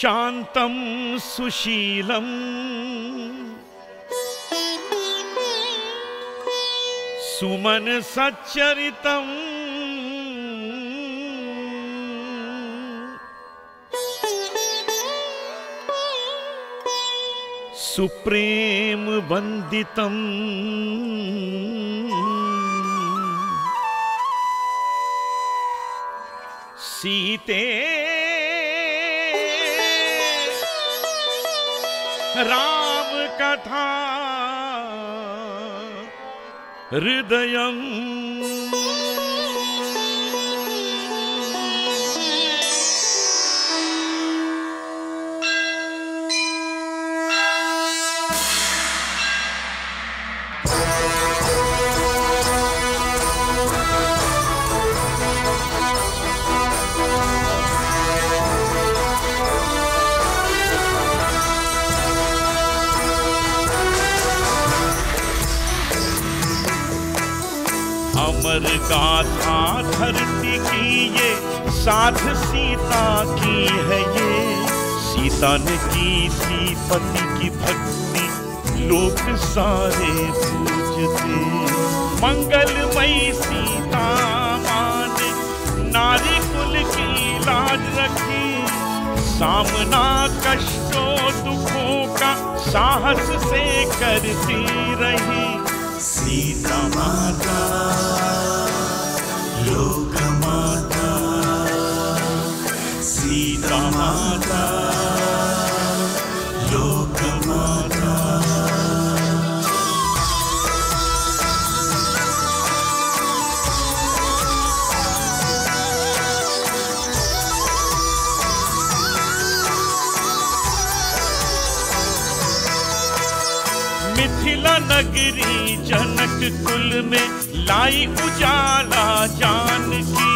शांतं सुशीलं सुमन सच्चरितं supreme वंदितं सीते राम कथा हृदयम् अमर गाथा धरती की ये साध सीता की है ये। सीता ने की थी पति की भक्ति लोग सारे पूजते। मंगलमयी सीता माँ ने नारी कुल की लाज रखी। सामना कष्टों दुखों का साहस से करती रही। सीता माता लोक माता, सीता माता लोक माता। मिथिला नगरी जनक कुल में लाई उजाला जानकी।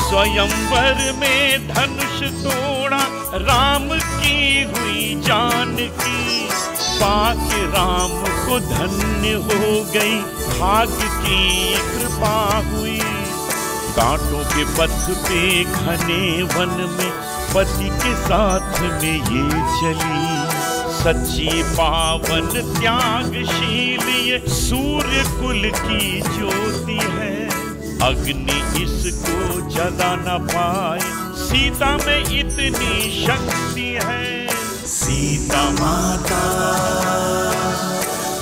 स्वयंवर में धनुष तोड़ा राम की हुई जानकी। पाके राम को धन्य हो गई भाग्य की कृपा हुई। कांटों के पथ पे घने वन में पति के साथ में ये चली। सच्ची पावन त्यागशील ये सूर्य कुल की ज्योति है। अग्नि इसको जला न पाए, सीता में इतनी शक्ति है। सीता माता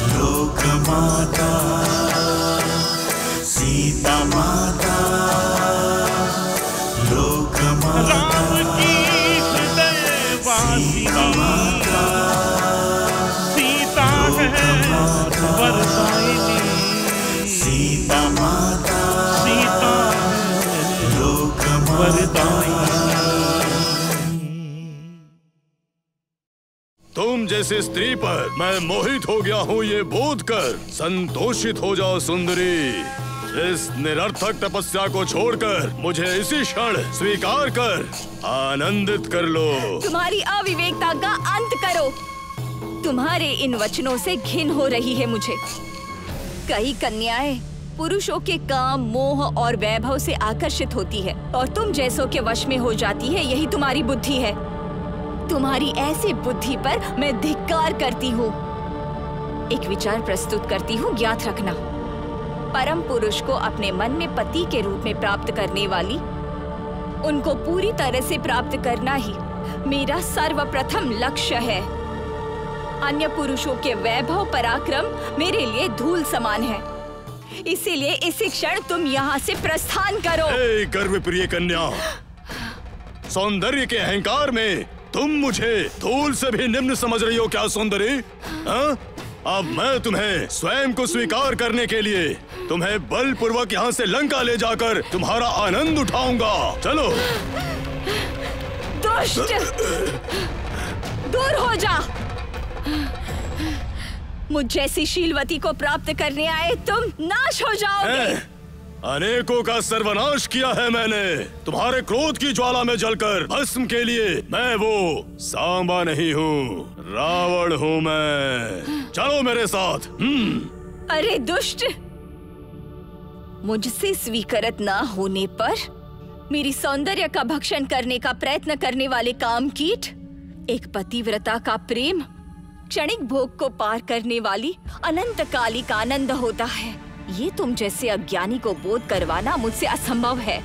लोक माता, सीता माता लोक माता। राम की हृदय वासिनी वरदायिनी। सीता माता, सीता लोक वरदायिनी। तुम जैसी स्त्री पर मैं मोहित हो गया हूँ ये बोध कर संतोषित हो जाओ सुंदरी। इस निरर्थक तपस्या को छोड़कर मुझे इसी क्षण स्वीकार कर आनंदित कर लो। तुम्हारी अविवेकता का अंत करो। तुम्हारे इन वचनों से घिन हो रही है मुझे। कई कन्याएं पुरुषों के काम, मोह और वैभव से आकर्षित होती है और तुम जैसों के वश में हो जाती है। यही तुम्हारी बुद्धि है। तुम्हारी ऐसी बुद्धि पर मैं धिक्कार करती हूँ। एक विचार प्रस्तुत करती हूँ, ज्ञात रखना। परम पुरुष को अपने मन में पति के रूप में प्राप्त करने वाली, उनको पूरी तरह से प्राप्त करना ही मेरा सर्वप्रथम लक्ष्य है। अन्य पुरुषों के वैभव पराक्रम मेरे लिए धूल समान है। इसीलिए इसी क्षण तुम यहाँ से प्रस्थान करो। गर्व प्रिय कन्या, सौंदर्य के अहंकार में तुम मुझे धूल से भी निम्न समझ रही हो क्या सुंदरी? अब मैं तुम्हें स्वयं को स्वीकार करने के लिए तुम्हें बलपूर्वक यहाँ से लंका ले जाकर तुम्हारा आनंद उठाऊंगा। चलो। दुष्ट, दूर हो जा। मुझ जैसी शीलवती को प्राप्त करने आए तुम नाश हो जाओगे। अनेकों का सर्वनाश किया है मैंने। तुम्हारे क्रोध की ज्वाला में जलकर भस्म के लिए मैं वो सांबा नहीं हूँ, रावण हूँ मैं। चलो मेरे साथ। अरे दुष्ट, मुझसे स्वीकृत ना होने पर मेरी सौंदर्य का भक्षण करने का प्रयत्न करने वाले कामकीट, एक पतिव्रता का प्रेम क्षणिक भोग को पार करने वाली अनंतकालिक आनंद होता है। ये तुम जैसे अज्ञानी को बोध करवाना मुझसे असंभव है।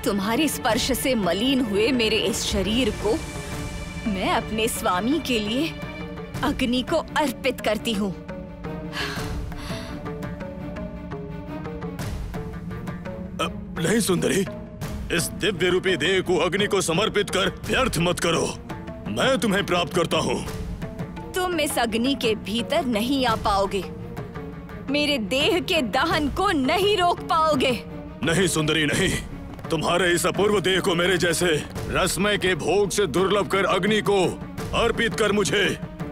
तुम्हारे स्पर्श से मलिन हुए मेरे इस शरीर को मैं अपने स्वामी के लिए अग्नि को अर्पित करती हूँ। नहीं सुंदरी, इस दिव्य रूपी देह को अग्नि को समर्पित कर व्यर्थ मत करो। मैं तुम्हें प्राप्त करता हूँ। तुम इस अग्नि के भीतर नहीं आ पाओगे, मेरे देह के दहन को नहीं रोक पाओगे। नहीं सुंदरी नहीं, तुम्हारे इस अपूर्व देह को मेरे जैसे रसमय के भोग से दुर्लभ कर अग्नि को अर्पित कर मुझे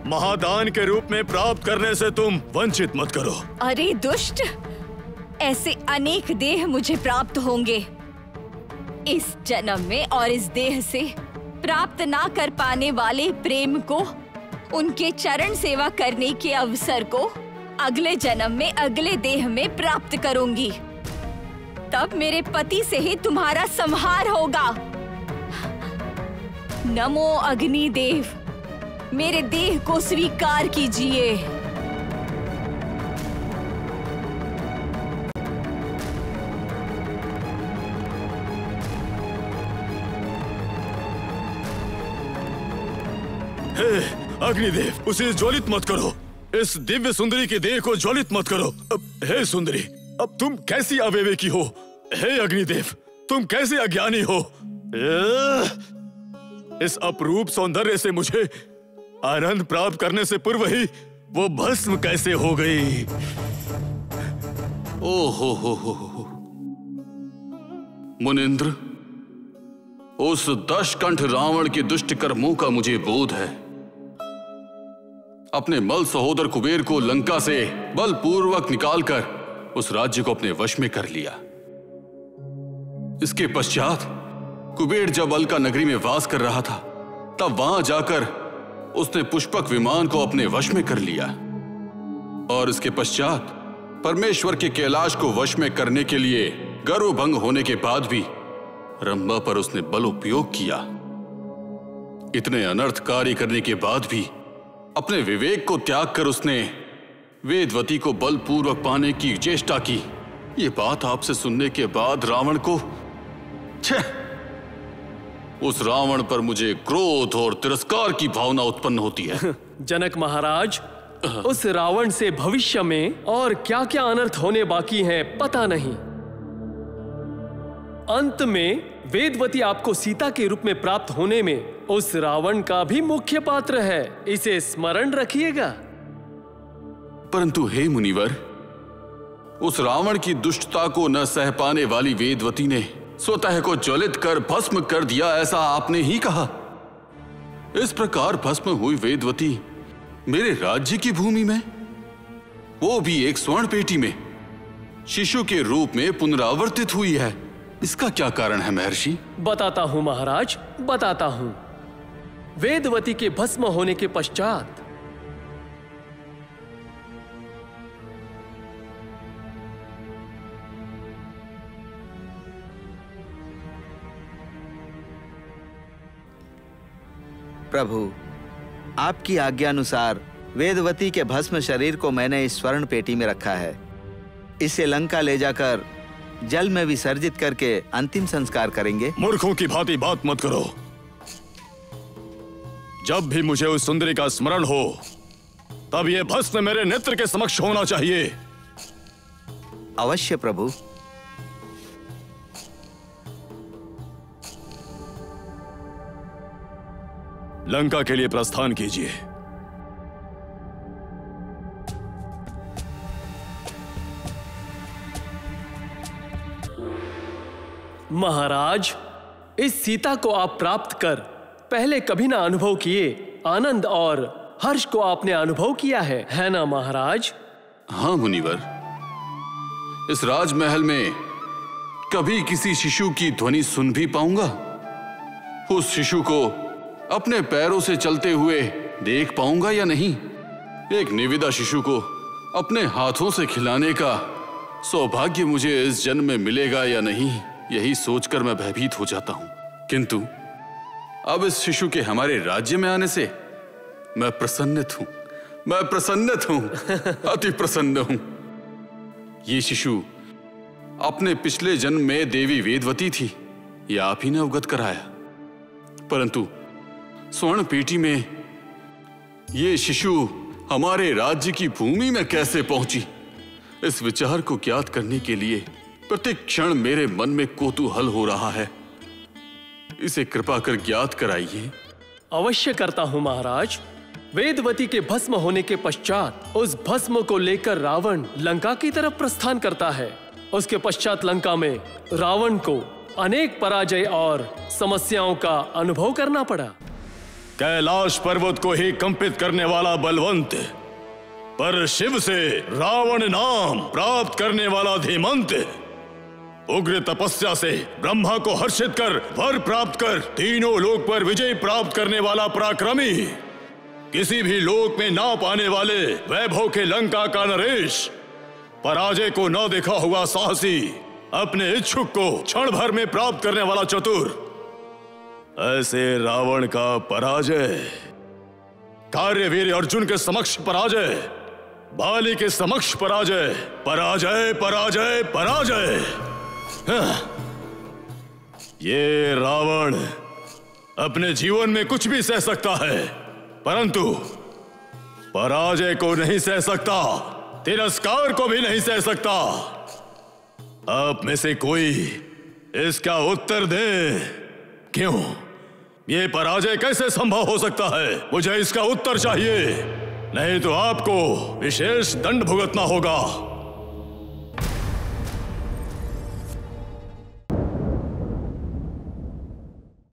महादान के रूप में प्राप्त करने से तुम वंचित मत करो। अरे दुष्ट, ऐसे अनेक देह मुझे प्राप्त होंगे। इस जन्म में और इस देह से प्राप्त ना कर पाने वाले प्रेम को, उनके चरण सेवा करने के अवसर को अगले जन्म में अगले देह में प्राप्त करूंगी। तब मेरे पति से ही तुम्हारा संहार होगा। नमो अग्निदेव, मेरे देह को स्वीकार कीजिए। हे अग्निदेव, उसे ज्वलित मत करो। इस दिव्य सुंदरी के देह को ज्वलित मत करो। हे सुंदरी, अब तुम कैसी अविवेकी हो। हे अग्निदेव, तुम कैसे अज्ञानी हो। इस अपरूप सौंदर्य से मुझे आनंद प्राप्त करने से पूर्व ही वो भस्म कैसे हो गई। हो मुनिंद्र, उस दशकंठ रावण के दुष्ट कर्मों का मुझे बोध है। अपने मल सहोदर कुबेर को लंका से बलपूर्वक निकालकर उस राज्य को अपने वश में कर लिया। इसके पश्चात कुबेर जब अलका नगरी में वास कर रहा था, तब वहां जाकर उसने पुष्पक विमान को अपने वश में कर लिया। और इसके पश्चात परमेश्वर के कैलाश को वश में करने के लिए गर्वभंग होने के बाद भी रंभा पर उसने बल उपयोग किया। इतने अनर्थ कार्य करने के बाद भी अपने विवेक को त्याग कर उसने वेदवती को बलपूर्वक पाने की चेष्टा की। ये बात आपसे सुनने के बाद रावण को, उस रावण पर मुझे क्रोध और तिरस्कार की भावना उत्पन्न होती है। जनक महाराज, उस रावण से भविष्य में और क्या क्या अनर्थ होने बाकी हैं पता नहीं। अंत में वेदवती आपको सीता के रूप में प्राप्त होने में उस रावण का भी मुख्य पात्र है। इसे स्मरण रखिएगा। परंतु हे मुनिवर, उस रावण की दुष्टता को न सह पाने वाली वेदवती ने स्वतः को ज्वलित कर भस्म कर दिया, ऐसा आपने ही कहा। इस प्रकार भस्म हुई वेदवती मेरे राज्य की भूमि में, वो भी एक स्वर्ण पेटी में शिशु के रूप में पुनरावर्तित हुई है। इसका क्या कारण है महर्षि? बताता हूं महाराज, बताता हूं। वेदवती के भस्म होने के पश्चात प्रभु, आपकी आज्ञा अनुसार वेदवती के भस्म शरीर को मैंने इस स्वर्ण पेटी में रखा है। इसे लंका ले जाकर जल में विसर्जित करके अंतिम संस्कार करेंगे। मूर्खों की भांति बात मत करो। जब भी मुझे उस सुंदरी का स्मरण हो, तब यह भस्म मेरे नेत्र के समक्ष होना चाहिए। अवश्य प्रभु। लंका के लिए प्रस्थान कीजिए। महाराज, इस सीता को आप प्राप्त कर पहले कभी ना अनुभव किए आनंद और हर्ष को आपने अनुभव किया है ना महाराज? हाँ मुनिवर, इस राजमहल में कभी किसी शिशु की ध्वनि सुन भी पाऊंगा? उस शिशु को अपने पैरों से चलते हुए देख पाऊंगा या नहीं? एक निविदा शिशु को अपने हाथों से खिलाने का सौभाग्य मुझे इस जन्म में मिलेगा या नहीं, यही सोचकर मैं भयभीत हो जाता हूं। किंतु अब इस शिशु के हमारे राज्य में आने से मैं प्रसन्नित हूं, मैं प्रसन्नित हूं, अति प्रसन्न हूं। ये शिशु अपने पिछले जन्म में देवी वेदवती थी, यह आप ही ने अवगत कराया। परंतु स्वर्ण पेटी में ये शिशु हमारे राज्य की भूमि में कैसे पहुंची, इस विचार को ज्ञात करने के लिए प्रत्येक क्षण मेरे मन में कौतूहल हो रहा है। इसे कृपा कर ज्ञात कराइए। अवश्य करता हूं महाराज। वेदवती के भस्म होने के पश्चात उस भस्म को लेकर रावण लंका की तरफ प्रस्थान करता है। उसके पश्चात लंका में रावण को अनेक पराजय और समस्याओं का अनुभव करना पड़ा। कैलाश पर्वत को ही कंपित करने वाला बलवंत, पर शिव से रावण नाम प्राप्त करने वाला धीमंत, उग्र तपस्या से ब्रह्मा को हर्षित कर वर प्राप्त कर तीनों लोक पर विजय प्राप्त करने वाला पराक्रमी, किसी भी लोक में ना पाने वाले वैभव के लंका का नरेश, पराजय को न देखा हुआ साहसी, अपने इच्छुक को क्षण भर में प्राप्त करने वाला चतुर, ऐसे रावण का पराजय, कार्यवीर अर्जुन के समक्ष पराजय, बाली के समक्ष पराजय, पराजय पराजय पराजय। ये रावण अपने जीवन में कुछ भी सह सकता है, परंतु पराजय को नहीं सह सकता, तिरस्कार को भी नहीं सह सकता। आप में से कोई इसका उत्तर दे, क्यों ये पराजय कैसे संभव हो सकता है? मुझे इसका उत्तर चाहिए, नहीं तो आपको विशेष दंड भुगतना होगा।